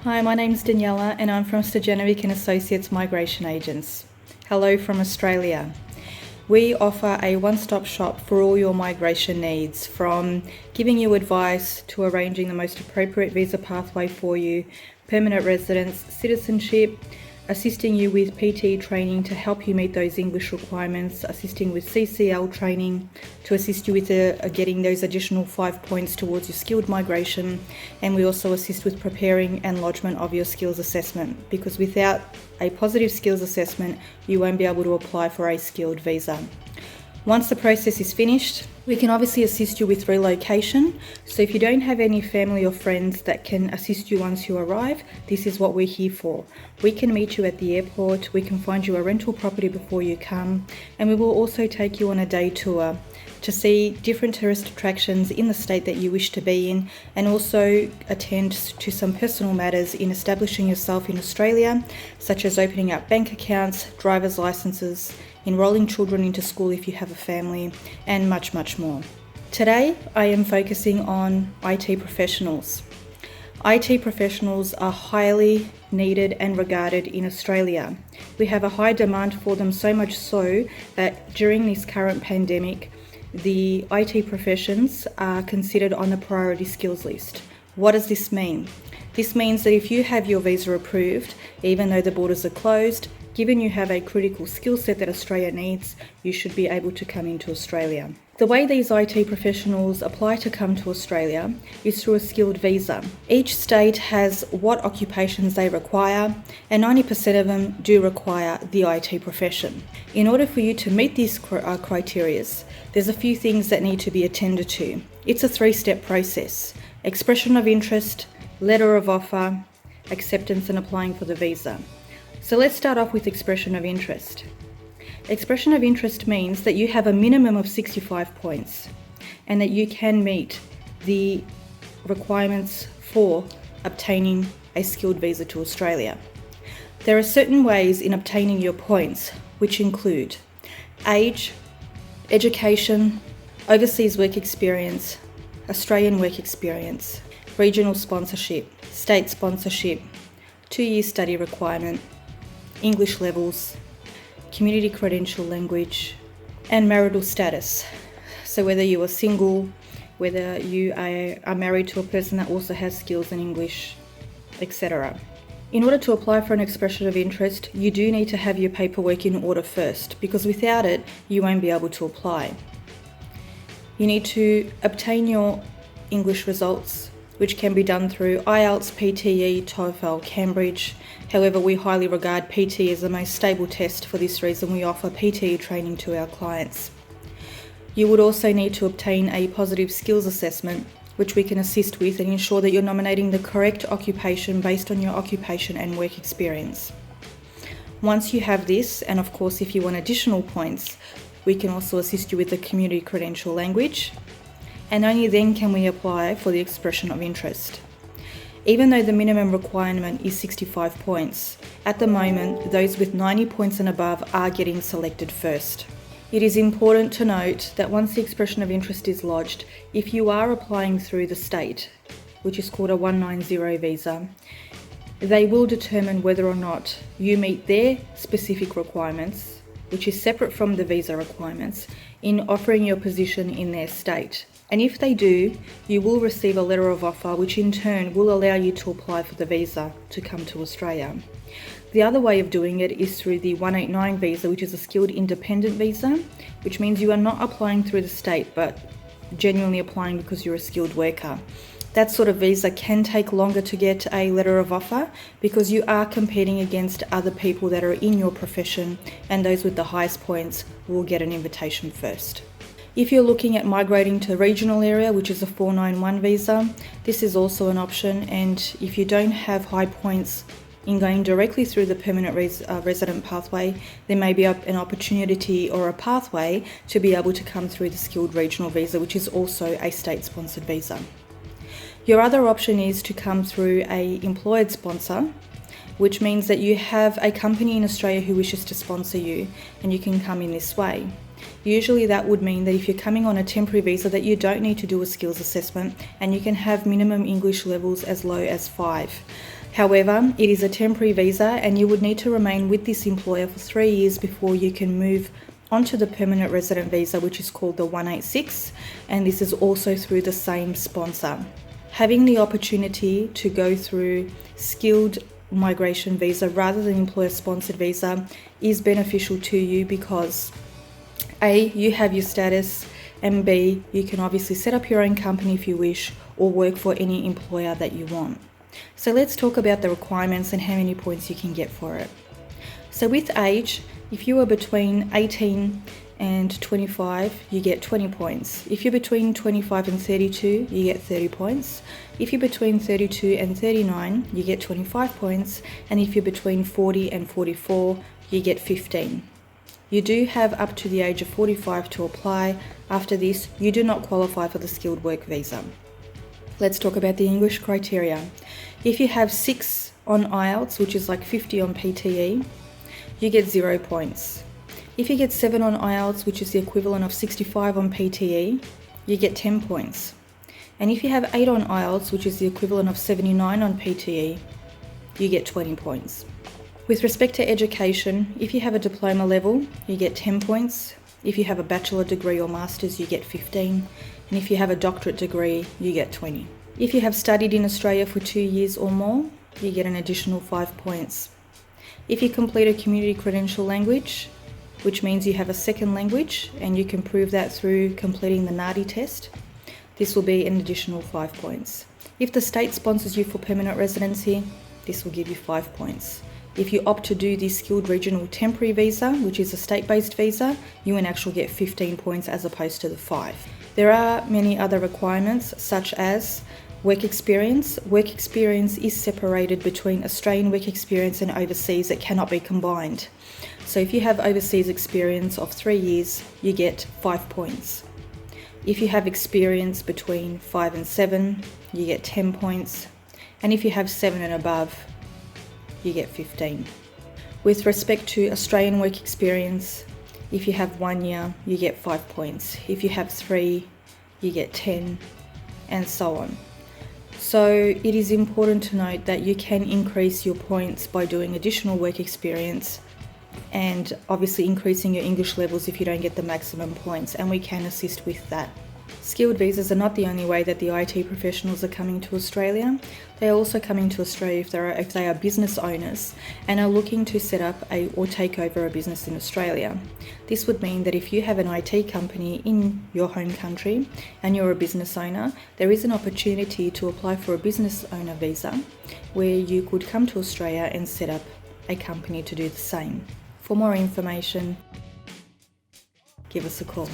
Hi, my name's Daniela and I'm from Stojanovic and Associates Migration Agents. Hello from Australia. We offer a one-stop shop for all your migration needs, from giving you advice to arranging the most appropriate visa pathway for you, permanent residence, citizenship, assisting you with PT training to help you meet those English requirements, assisting with CCL training to assist you with getting those additional 5 points towards your skilled migration, and we also assist with preparing and lodgement of your skills assessment, because without a positive skills assessment you won't be able to apply for a skilled visa. Once the process is finished, we can obviously assist you with relocation. So if you don't have any family or friends that can assist you once you arrive, this is what we're here for. We can meet you at the airport, we can find you a rental property before you come, and we will also take you on a day tour to see different tourist attractions in the state that you wish to be in, and also attend to some personal matters in establishing yourself in Australia, such as opening up bank accounts, driver's licenses, enrolling children into school if you have a family, and much, much more. Today, I am focusing on IT professionals. IT professionals are highly needed and regarded in Australia. We have a high demand for them, so much so that during this current pandemic, the IT professions are considered on the priority skills list. What does this mean? This means that if you have your visa approved, even though the borders are closed, given you have a critical skill set that Australia needs, you should be able to come into Australia. The way these IT professionals apply to come to Australia is through a skilled visa. Each state has what occupations they require, and 90% of them do require the IT profession. In order for you to meet these criteria, there's a few things that need to be attended to. It's a 3-step process: expression of interest, letter of offer, acceptance, and applying for the visa. So let's start off with expression of interest. Expression of interest means that you have a minimum of 65 points and that you can meet the requirements for obtaining a skilled visa to Australia. There are certain ways in obtaining your points, which include age, education, overseas work experience, Australian work experience, regional sponsorship, state sponsorship, 2-year study requirement, English levels, community credential language, and marital status. So whether you are single, whether you are married to a person that also has skills in English, etc. In order to apply for an expression of interest, you do need to have your paperwork in order first, because without it, you won't be able to apply. You need to obtain your English results, which can be done through IELTS, PTE, TOEFL, Cambridge. However, we highly regard PT as the most stable test. For this reason, we offer PTE training to our clients. You would also need to obtain a positive skills assessment, which we can assist with and ensure that you're nominating the correct occupation based on your occupation and work experience. Once you have this, and of course if you want additional points, we can also assist you with the community credential language, and only then can we apply for the expression of interest. Even though the minimum requirement is 65 points, at the moment those with 90 points and above are getting selected first. It is important to note that once the expression of interest is lodged, if you are applying through the state, which is called a 190 visa, they will determine whether or not you meet their specific requirements, which is separate from the visa requirements, in offering your position in their state. And if they do, you will receive a letter of offer, which in turn will allow you to apply for the visa to come to Australia. The other way of doing it is through the 189 visa, which is a skilled independent visa, which means you are not applying through the state, but genuinely applying because you're a skilled worker. That sort of visa can take longer to get a letter of offer because you are competing against other people that are in your profession, and those with the highest points will get an invitation first. If you're looking at migrating to a regional area, which is a 491 visa, this is also an option, and if you don't have high points in going directly through the permanent resident pathway, there may be an opportunity or a pathway to be able to come through the skilled regional visa, which is also a state-sponsored visa. Your other option is to come through an employed sponsor, which means that you have a company in Australia who wishes to sponsor you, and you can come in this way. Usually that would mean that if you're coming on a temporary visa, that you don't need to do a skills assessment and you can have minimum English levels as low as 5. However, it is a temporary visa and you would need to remain with this employer for 3 years before you can move onto the permanent resident visa, which is called the 186, and this is also through the same sponsor. Having the opportunity to go through skilled migration visa rather than employer sponsored visa is beneficial to you because A, you have your status, and B, you can obviously set up your own company if you wish or work for any employer that you want. So let's talk about the requirements and how many points you can get for it. So with age, if you are between 18 and 25, you get 20 points. If you're between 25 and 32, you get 30 points. If you're between 32 and 39, you get 25 points. And if you're between 40 and 44, you get 15. You do have up to the age of 45 to apply. After this, you do not qualify for the skilled work visa. Let's talk about the English criteria. If you have 6 on IELTS, which is like 50 on PTE, you get 0 points. If you get 7 on IELTS, which is the equivalent of 65 on PTE, you get 10 points. And if you have 8 on IELTS, which is the equivalent of 79 on PTE, you get 20 points. With respect to education, if you have a diploma level, you get 10 points. If you have a bachelor degree or master's, you get 15. And if you have a doctorate degree, you get 20. If you have studied in Australia for 2 years or more, you get an additional 5 points. If you complete a community credential language, which means you have a second language and you can prove that through completing the NADI test, this will be an additional 5 points. If the state sponsors you for permanent residency, this will give you 5 points. If you opt to do the skilled regional temporary visa, which is a state-based visa, you in actual get 15 points as opposed to the 5. There are many other requirements such as work experience. Work experience is separated between Australian work experience and overseas. It cannot be combined. So if you have overseas experience of 3 years, you get 5 points. If you have experience between 5 and 7, you get 10 points. And if you have 7 and above, you get 15. With respect to Australian work experience, if you have 1 year, you get 5 points. If you have 3, you get 10, and so on. So it is important to note that you can increase your points by doing additional work experience and obviously increasing your English levels if you don't get the maximum points, and we can assist with that. Skilled visas are not the only way that the IT professionals are coming to Australia. They are also coming to Australia if they are business owners and are looking to set up or take over a business in Australia. This would mean that if you have an IT company in your home country and you're a business owner, there is an opportunity to apply for a business owner visa where you could come to Australia and set up a company to do the same. For more information, give us a call.